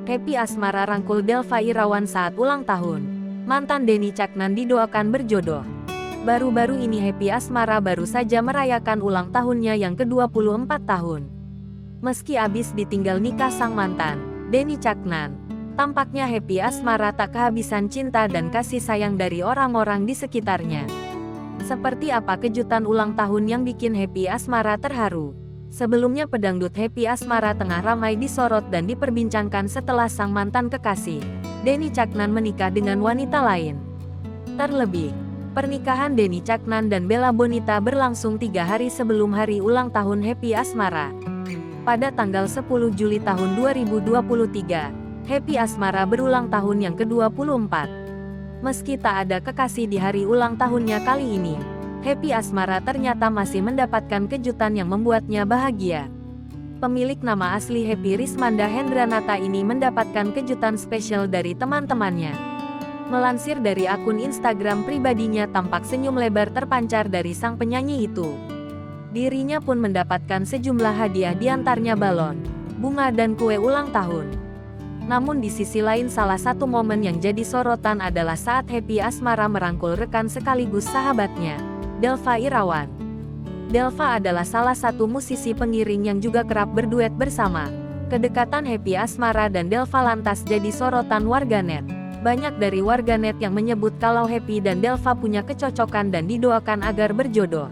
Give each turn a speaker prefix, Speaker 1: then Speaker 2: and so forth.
Speaker 1: Happy asmara rangkul Delva Irawan saat ulang tahun. Mantan Denny Caknan didoakan berjodoh. Baru-baru ini Happy asmara baru saja merayakan ulang tahunnya yang ke-24 tahun. Meski abis ditinggal nikah sang mantan, Denny Caknan, tampaknya Happy asmara tak kehabisan cinta dan kasih sayang dari orang-orang di sekitarnya. Seperti apa kejutan ulang tahun yang bikin Happy asmara terharu? Sebelumnya pedangdut Happy asmara tengah ramai disorot dan diperbincangkan setelah sang mantan kekasih, Denny Caknan menikah dengan wanita lain. Terlebih, pernikahan Denny Caknan dan Bella Bonita berlangsung 3 hari sebelum hari ulang tahun Happy asmara. Pada tanggal 10 Juli tahun 2023, Happy asmara berulang tahun yang ke-24. Meski tak ada kekasih di hari ulang tahunnya kali ini, Happy asmara ternyata masih mendapatkan kejutan yang membuatnya bahagia. Pemilik nama asli Happy, Rismanda Hendranata ini mendapatkan kejutan spesial dari teman-temannya. Melansir dari akun Instagram pribadinya, tampak senyum lebar terpancar dari sang penyanyi itu. Dirinya pun mendapatkan sejumlah hadiah, diantaranya balon, bunga dan kue ulang tahun. Namun di sisi lain, salah satu momen yang jadi sorotan adalah saat Happy asmara merangkul rekan sekaligus sahabatnya, Delva Irawan. Delva adalah salah satu musisi pengiring yang juga kerap berduet bersama. Kedekatan Happy asmara dan Delva lantas jadi sorotan warganet. Banyak dari warganet yang menyebut kalau Happy dan Delva punya kecocokan dan didoakan agar berjodoh.